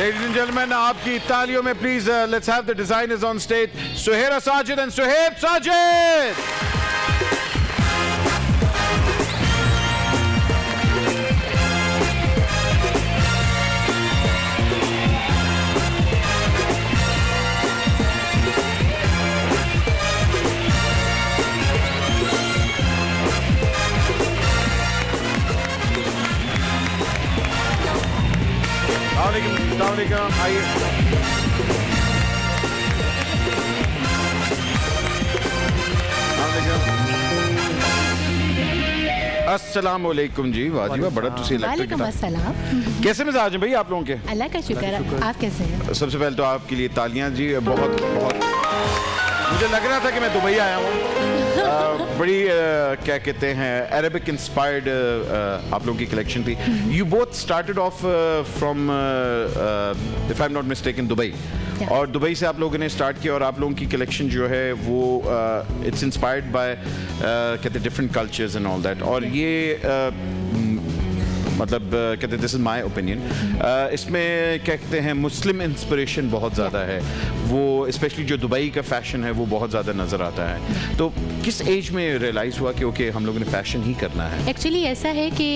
Ladies and gentlemen, आपकी तालियों में please let's have the designers on stage. Suhaira Sajid and Suhaib Sajid. अस्सलाम वालेकुम जी, वाजिबा बड़ा तुसी लगता है। वालेकुम अस्सलाम। कैसे मिजाज हैं भाई आप लोगों के? अल्लाह का शुक्र है, आप कैसे हैं? सबसे पहले तो आपके लिए तालियां जी, बहुत बहुत मुझे लग रहा था कि मैं दुबई आया हूँ। बड़ी क्या कहते हैं अरेबिक इंस्पायर्ड आप लोगों की कलेक्शन थी। You both started off from if I am not mistaken Dubai, और दुबई से आप लोगों ने स्टार्ट किया और आप लोगों की कलेक्शन जो है वो इट्स इंस्पायर्ड बाय कहते हैं different cultures and all that. और ये मतलब कहते हैं दिस इज़ माई ओपिनियन, इसमें क्या कहते हैं मुस्लिम इंस्पिरेशन बहुत ज़्यादा है, वो स्पेशली जो दुबई का फ़ैशन है वो बहुत ज़्यादा नज़र आता है। तो किस एज में रियलाइज़ हुआ कि ओके हम लोगों ने फ़ैशन ही करना है? एक्चुअली ऐसा है कि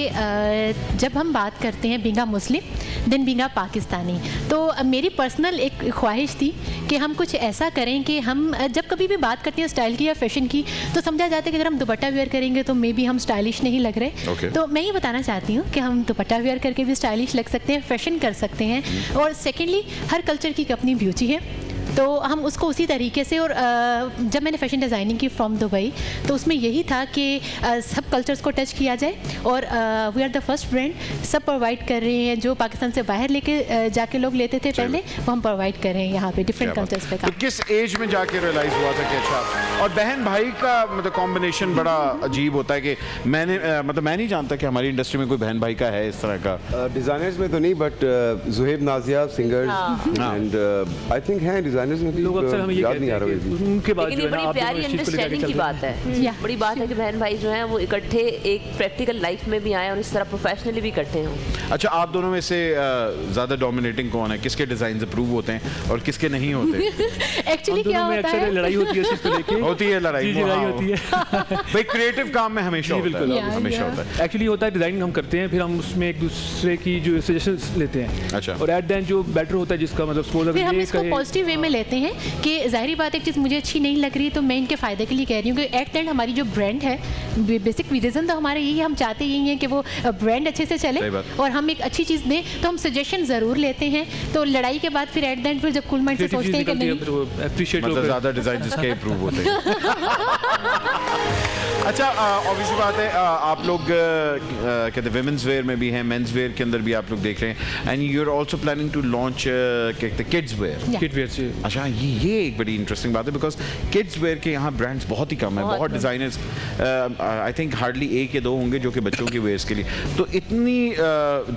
जब हम बात करते हैं बींगा मुस्लिम देन बींगा पाकिस्तानी, तो मेरी पर्सनल एक ख्वाहिश थी कि हम कुछ ऐसा करें कि हम जब कभी भी बात करते हैं स्टाइल की या फैशन की तो समझा जाता है कि अगर हम दुपट्टा वेयर करेंगे तो मे बी हम स्टाइलिश नहीं लग रहे। तो मैं ये बताना चाहती हूँ कि हम दुपट्टा वेयर करके भी स्टाइलिश लग सकते हैं, फैशन कर सकते हैं। और सेकेंडली हर कल्चर की अपनी ब्यूटी है, तो हम उसको उसी तरीके से। और जब मैंने फैशन डिज़ाइनिंग की फ्रॉम दुबई तो उसमें यही था कि सब कल्चर्स को टच किया जाए, और we are the first brand सब प्रोवाइड कर रहे हैं जो पाकिस्तान से बाहर लेके जाके लोग लेते थे पहले, वो हम प्रोवाइड कर रहे हैं यहाँ पे डिफरेंट कल्चर्स पे। तो किस एज में जाके रियलाइज़ हुआ था कि अच्छा, और बहन भाई का मतलब कॉम्बिनेशन बड़ा अजीब होता है कि मैंने मतलब मैं नहीं जानता कि हमारी इंडस्ट्री में कोई बहन भाई का है इस तरह का। डिज़ाइनर्स में तो नहीं, but Zuhaib Nazia singers and I think हैं डिज़ाइनर्स में भी। लोग अक्सर हमें ये याद नहीं आ कहते रहा हैं है उनके बाद लेकिन जो ये है ना बड़ी आप प्यारी दोनों इस चीज़ को लेकर अंडरस्टैंडिंग की चल बात रहे है। बड़ी बात है कि बहन भाई जो हैं वो इकट्ठे एक प्रैक्टिकल लाइफ में भी आए और इस तरह प्रोफेशनली भी इकट्ठे हों। अच्छा, आप दोनों में से ज़्यादा डोमिनेटिंग कौन है? किसके डिज़ाइन अप्रूव होते हैं और किसके नहीं होते? एक्चुअली क्या होता है, लड़ाई होती है इस चीज़ को लेके। होती है लड़ाई, लड़ाई होती है भाई क्रिएटिव काम में हमेशा होता है, हमेशा होता है। एक्चुअली होता है डिज़ाइनिंग हम करते हैं, फिर हम उसमें एक दूसरे की जो सजेशंस लेते हैं। अच्छा। और एट द एंड जो बेटर होता है जिसका मतलब सपोज फिर हम अगर इसको ये पॉजिटिव वे में लेते हैं कि जाहिर बात है एक चीज़ मुझे अच्छी नहीं लग रही तो मैं इनके फ़ायदे के लिए कह रही हूँ कि एट द एंड हमारी जो ब्रांड है, बेसिक रीज़न तो हमारा यही है, हम चाहते यही है कि वो ब्रांड अच्छे से चले और हम एक अच्छी चीज़ दें, तो हम सजेशन ज़रूर लेते हैं। तो लड़ाई के बाद फिर एट द एंड फिर जब कूल माइंड से सोचते हैं कि नहीं, मतलब ज़्यादा डिज़ाइन जिसके अप्रूव होते हैं। अच्छा, ऑब्वियसली बात है आप लोग कहते हैं विमेंस वेयर में भी हैं, मेंस वेयर के अंदर भी आप लोग देख रहे हैं, and you are also planning to launch कहते हैं किड्स वेयर। किड वेयर से अच्छा, ये एक बड़ी इंटरेस्टिंग बात है बिकॉज किड्स वेयर के यहाँ ब्रांड्स बहुत ही कम है, बहुत डिज़ाइनर्स आई थिंक हार्डली एक या दो होंगे जो कि बच्चों के वेयर्स के लिए। तो इतनी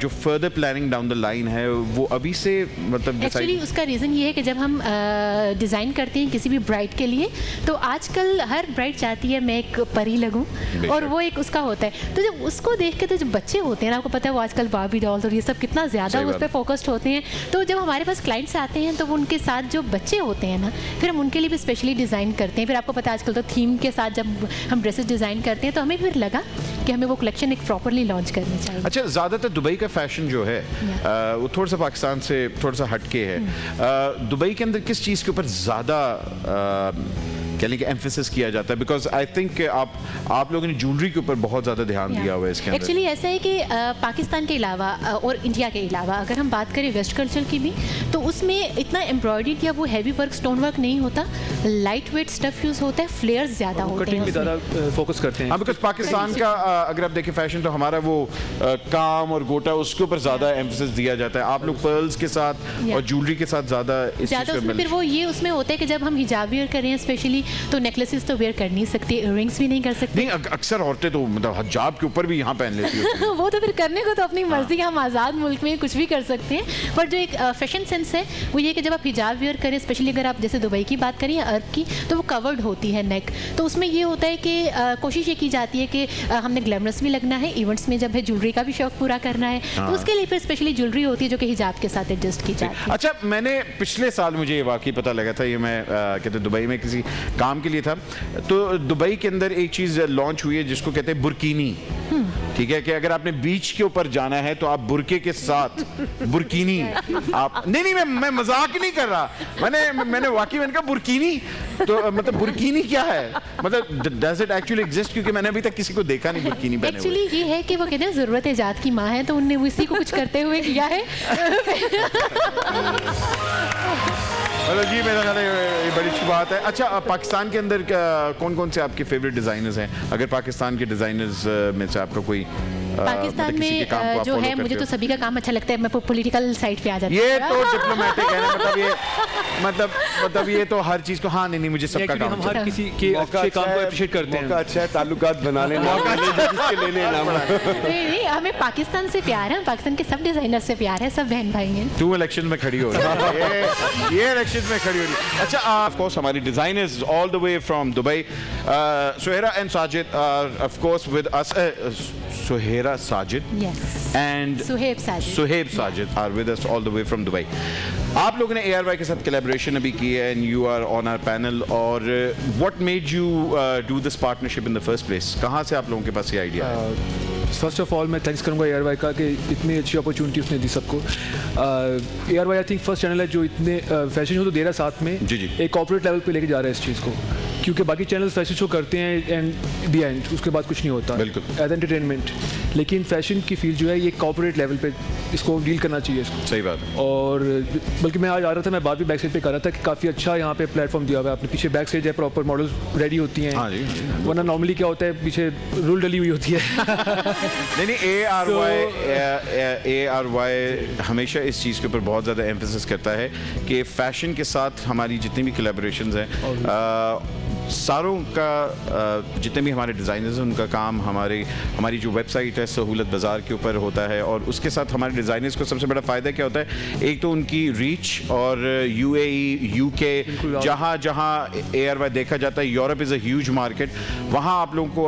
जो further planning down the line है वो अभी से मतलब एक्चुअली उसका रीज़न ये है कि जब हम डिज़ाइन करते हैं किसी भी ब्राइड के लिए तो आजकल हर ब्राइड चाहती है मैं एक परी लगूं, और वो एक उसका होता है। तो जब उसको देख के तो जो बच्चे होते हैं ना, आपको पता है वो आजकल बार्बी डॉल्स और ये सब कितना ज़्यादा उस पर फोकस्ड होते हैं, तो जब हमारे पास क्लाइंट्स आते हैं तो वो उनके साथ जो बच्चे होते हैं ना, फिर हम उनके लिए भी स्पेशली डिज़ाइन करते हैं। फिर आपको पता है आजकल तो थीम के साथ जब हम ड्रेसेस डिज़ाइन करते हैं तो हमें फिर लगा कि हमें वो कलेक्शन एक प्रॉपरली लॉन्च करनी चाहिए। अच्छा, ज़्यादातर दुबई का फैशन जो है वो थोड़ा सा पाकिस्तान से थोड़ा सा हटके है। दुबई के अंदर किस चीज़ के ऊपर ज़्यादा कह लें कि एम्फेसिस किया जाता है? बिकॉज आई थिंक आप लोगों ने ज्वेलरी के ऊपर बहुत ज़्यादा ध्यान दिया हुआ है इसके अंदर। एक्चुअली ऐसा है कि पाकिस्तान के अलावा और इंडिया के अलावा अगर हम बात करें वेस्ट कल्चर की भी, तो उसमें इतना एम्ब्रॉयडरी या वो हैवी वर्क स्टोन वर्क नहीं होता, लाइट वेट स्टफ यूज़ होता है, फ्लेयर्स ज़्यादा होते हैं, ज़्यादा फोकस करते हैं। हाँ, बिकॉज पाकिस्तान का अगर आप देखें फैशन तो हमारा वो काम और गोटा उसके ऊपर ज़्यादा एम्फेसिस दिया जाता है। आप लोग पर्ल्स के साथ और ज्वेलरी के साथ ज़्यादा उसमें फिर वो ये उसमें होता है कि जब हम हिजाब वेयर करें स्पेशली तो नेकलेसेस तो वेयर कर नहीं सकती, इयररिंग्स भी नहीं कर सकती। नहीं, अक्सर औरतें तो मतलब हिजाब के ऊपर भी यहाँ पहन लेती हैं। वो तो फिर करने को तो अपनी मर्जी, हम आज़ाद मुल्क में कुछ भी कर सकते हैं, पर जो एक फैशन सेंस है वो ये कि जब आप हिजाब वेयर करें, स्पेशली अगर आप जैसे दुबई की बात करें या अरब की, तो वो कवर्ड होती है नेक, तो उसमें ये होता है कि कोशिश ये की जाती है कि हमने ग्लैमरस भी लगना है, इवेंट्स में जब है ज्वेलरी का भी शौक पूरा करना है, तो उसके लिए फिर स्पेशली ज्वेलरी होती है जो कि हिजाब के साथ एडजस्ट की जाती है। अच्छा, मैंने पिछले साल मुझे ये वाकई पता लगा था, ये मैं कहते दुबई में किसी काम के लिए था, तो दुबई के अंदर एक चीज़ लॉन्च हुई है जिसको कहते हैं बुर्कीनी। ठीक है, कि अगर आपने बीच के ऊपर जाना है तो आप बुरके के साथ बुर्कीनी आप नहीं मैं मजाक नहीं कर रहा, मैंने वाकई मैंने कहा बुर्कीनी, तो मतलब बुर्कीनी क्या है, मतलब डज इट एक्चुअली एग्जिस्ट, क्योंकि मैंने अभी तक किसी को देखा नहीं बुर्कीनी पहने हुए। एक्चुअली ये है कि वो कहते हैं ज़रूरत ईजाद की माँ है, तो उनने उसी को कुछ करते हुए किया है। मतलब जी मेरा ख्याल है ये बड़ी अच्छी बात है। अच्छा, पाकिस्तान के अंदर कौन कौन से आपके फेवरेट डिज़ाइनर्स हैं? अगर पाकिस्तान के डिज़ाइनर्स में से आपका कोई पाकिस्तान मतलब किसी के काम को में आप जो follow है, करते मुझे हो? तो सभी का काम अच्छा लगता है, मैं पॉलिटिकल साइड पे आ जाती हूँ। ये तो डिप्लोमेटिक है ना, मतलब ये तो हर चीज़ को, हाँ नहीं मुझे सबका Actually, काम हम अच्छा हर किसी के अच्छे काम को अप्रिशिएट करते हैं। मौका अच्छा है, ताल्लुकात बना लेना, जिसके लेने ना नहीं, हमें पाकिस्तान से प्यार है, पाकिस्तान के सब डिज़ाइनर से प्यार है, सब बहन भाई हैं। तू इलेक्शन में खड़ी हो रही है, ये इलेक्शन में खड़ी हो रही है। अच्छा, ऑफ कोर्स हमारी designers all the way from Dubai, Suhera and Sajid are of course with us, Suhera Sajid Yes. And Suheb Sajid are with us all the way from Dubai. आप लोगों ने ARY के साथ कोलैबोरेशन अभी की है and you are on our panel, और what made you do this partnership in the first place? कहाँ से आप लोगों के पास ये आइडिया है? फर्स्ट ऑफ ऑल मैं थैंक्स करूंगा ARY का कि इतनी अच्छी अपॉर्चुनिटी उसने दी सबको। ARY I think first channel है जो इतने फैशन शो तो दे रहा है, साथ में जी। एक कॉर्पोरेट लेवल पे लेके जा रहा है इस चीज़ को, क्योंकि बाकी चैनल फैशन शो करते हैं एंड दी एंड उसके बाद कुछ नहीं होता बिल्कुल एज एंटरटेनमेंट, लेकिन फैशन की फील्ड जो है ये कॉर्पोरेट लेवल पे इसको डील करना चाहिए इसको। सही बात है। और बल्कि मैं आज आ रहा था, मैं बात भी बैक साइड पे कर रहा था कि काफ़ी अच्छा यहाँ पे प्लेटफॉर्म दिया हुआ है, अपने पीछे बैक साइड है, प्रॉपर मॉडल रेडी होती हैं। हाँ जी। वरना नॉर्मली क्या होता है, पीछे रूल डली हुई होती है। नहीं ARY हमेशा इस चीज़ के ऊपर बहुत ज़्यादा एम्फेसिस करता है कि फ़ैशन के साथ हमारी जितनी भी कोलैबोरेशंस हैं, सारों का जितने भी हमारे डिज़ाइनर्स हैं उनका काम हमारी जो वेबसाइट है सहूलत बाज़ार के ऊपर होता है, और उसके साथ हमारे डिज़ाइनर्स को सबसे बड़ा फ़ायदा क्या होता है, एक तो उनकी रीच, और UAE UK जहाँ ARY देखा जाता है, Europe is a huge market, वहाँ आप लोगों को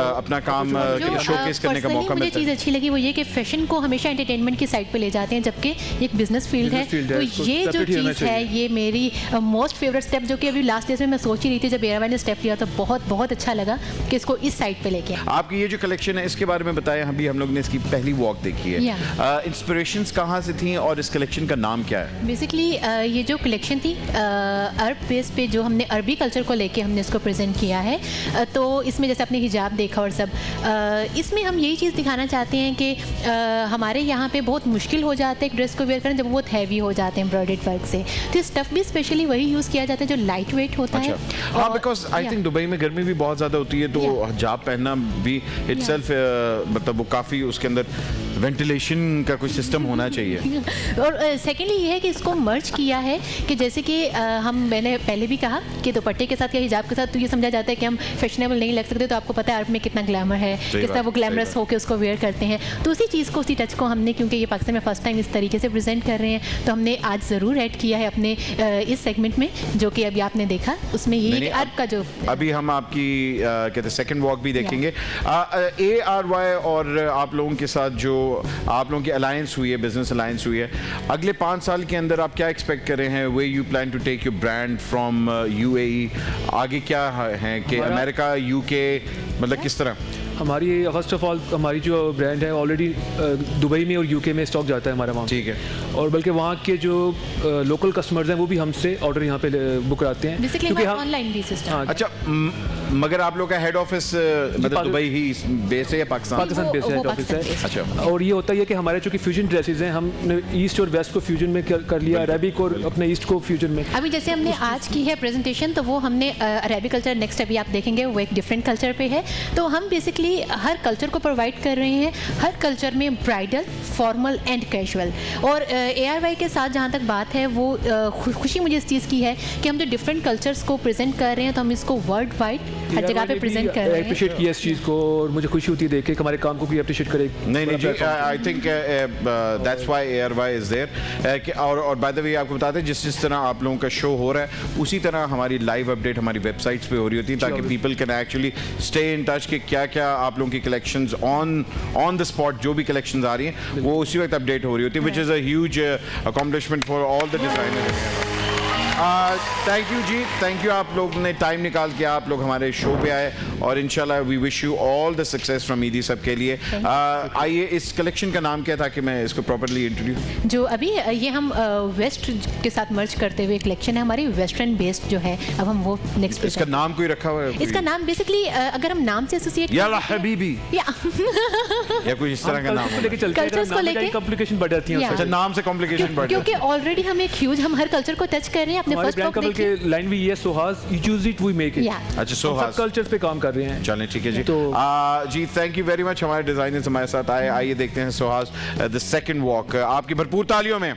अपना काम शोकेस करने का मौका मुझे मिलता है। चीज़ अच्छी लगी वो ये कि फैशन को हमेशा एंटरटेनमेट की साइड पे ले जाते हैं, जबकि एक बिजनेस फील्ड है, तो ये जो चीज़ है ये मेरी मोस्ट फेवरेट स्टेप, जो कि अभी लास्ट डेज में मैं सोच ही रही थी, जब ARY ने स्टेप लिया तो बहुत अच्छा लगा कि इसको इस साइड पे लेके आए। आपकी ये जो कलेक्शन है इसके बारे में बताएं, हम लोग ने इसकी पहली वॉक देखी है, इंस्पिरेशंस कहाँ से थी और इस कलेक्शन का नाम क्या है? बेसिकली ये जो कलेक्शन थी अरब बेस पे, जो हमने अरबी कल्चर को लेके हमने इसको प्रेजेंट किया है, तो इसमें जैसे आपने हिजाब देखा और सब, इसमें हम यही चीज़ दिखाना चाहते हैं कि हमारे यहाँ पे बहुत मुश्किल हो जाता है एक ड्रेस को वेयर करना जब बहुत हैवी हो जाते हैं एम्ब्रॉयडर्ड वर्क से, तो स्टफ़ भी स्पेशली वही यूज़ किया जाता है जो लाइट वेट होता है। हाँ, बिकॉज आई थिंक दुबई में गर्मी भी बहुत ज़्यादा होती है, तो हिजाब पहनना भी इटसेल्फ मतलब वो काफ़ी उसके अंदर वेंटिलेशन का कुछ सिस्टम होना चाहिए। और सेकेंडली ये है कि इसको मर्ज किया है कि जैसे कि मैंने पहले भी कहा कि दुपट्टे के साथ या हिजाब के साथ तो ये समझा जाता है कि हम फैशनेबल नहीं लग सकते, तो आपको पता है अरब में कितना ग्लैमर है, किस तरह वो ग्लैमरस होकर उसको वेयर करते हैं, तो उसी चीज़ को, उसी टच को हमने, क्योंकि ये पाकिस्तान में फर्स्ट टाइम इस तरीके से प्रेजेंट कर रहे हैं, तो हमने आज ज़रूर ऐड किया है अपने इस सेगमेंट में, जो कि अभी आपने देखा, उसमें ये अरब का जो अभी हम आपकी कहते हैं सेकंड वॉक भी देखेंगे। ARY और आप लोगों के साथ जो आप लोगों की अलायंस हुई है, बिजनेस अलायंस हुई है, अगले 5 साल के अंदर आप क्या एक्सपेक्ट कर रहे हैं? Way you plan to take your brand from UAE, आगे क्या है कि अमेरिका UK, मतलब किस तरह? हमारी फर्स्ट ऑफ ऑल हमारी जो ब्रांड है ऑलरेडी दुबई में और UK में स्टॉक जाता है हमारा वहाँ, ठीक है, और बल्कि वहाँ के जो लोकल कस्टमर्स हैं वो भी हमसे ऑर्डर यहाँ पे बुक कराते हैं, बेसिकली ऑनलाइन भी सिस्टम। अच्छा मगर आप लोग का हेड ऑफिस मतलब दुबई ही बेस है या पाकिस्तान? पाकिस्तान वो- बेस्ड वो हेड ऑफिस पाकिस्तान है। based अच्छा। और ये होता है कि हमारे चूंकि फ्यूजन ड्रेसेस हैं, हमने ईस्ट और वेस्ट को फ्यूजन में कर लिया, अरेबिक और अपने ईस्ट को फ्यूजन में। अभी जैसे हमने आज की है प्रेजेंटेशन, तो वो हमने अरेबिक कल्चर, नेक्स्ट अभी आप देखेंगे वो एक डिफरेंट कल्चर पे है। तो हम बेसिकली हर कल्चर को प्रोवाइड कर रहे हैं, हर कल्चर में ब्राइडल, फॉर्मल एंड कैजुअल। और ARY के साथ जहाँ तक बात है, वो खुशी मुझे इस चीज़ की है कि हम जो डिफरेंट कल्चर्स को प्रेजेंट कर रहे हैं, तो हम इसको वर्ल्ड वाइड हर जगह पे प्रेजेंट कर रहे हैं। अप्रिशिएट किया इस चीज़ को, और मुझे खुशी होती है देख के कि हमारे काम को भी अप्रिशिएट करे। नहीं नहीं जी, I think that's why ARY is there. और बाय द वे आपको बताते हैं, जिस तरह आप लोगों का शो हो रहा है, उसी तरह हमारी लाइव अपडेट हमारी वेबसाइट्स पे हो रही होती है, ताकि people can actually stay in touch कि क्या क्या आप लोगों की कलेक्शंस ऑन द स्पॉट जो भी कलेक्शंस आ रही हैं वो उसी वक्त अपडेट हो रही होती है, which is a huge accomplishment for all the designers. Thank you ji, thank you, आप लोग ने टाइम निकाल के आप लोग हमारे शो पे आए, और इंशाल्लाह we wish you all the success from Eidi सब के लिए। आइए, इस कलेक्शन का नाम क्या था कि मैं इसको प्रॉपर्ली इंट्रोड्यूस? जो अभी ये हम वेस्ट के साथ मर्ज करते हुए कलेक्शन है हमारी, वेस्टर्न बेस्ड जो है, अब हम वो नेक्स्ट इसका नाम कोई रखा हुआ है? इसका नाम बेसिकली अगर हम नाम से एसोसिएट याला हबीबी या या कोई इस तरह का नाम है? लेके चलते हैं, Cultures को लेके कॉम्प्लिकेशन बढ़ जाती है। Yeah. अच्छा, नाम से कॉम्प्लिकेशन बढ़ क्योंकि जाती है। ऑलरेडी हम एक ह्यूज, हम हर कल्चर को टच कर रहे हैं अपने हमारे फर्स्ट ब्रांड टॉक कमल के देखिए। लाइन भी ये है, Sohas you choose it we make it. Yeah. अच्छा, सोहास। सब कल्चर्स पे काम कर रहे हैं। चलें, ठीक है जी। तो- जी, थैंक यू वेरी मच, हमारे डिजाइनर्स हमारे साथ आए। आइए देखते हैं सोहास द सेकंड वॉक। आपकी भरपूर तालियों में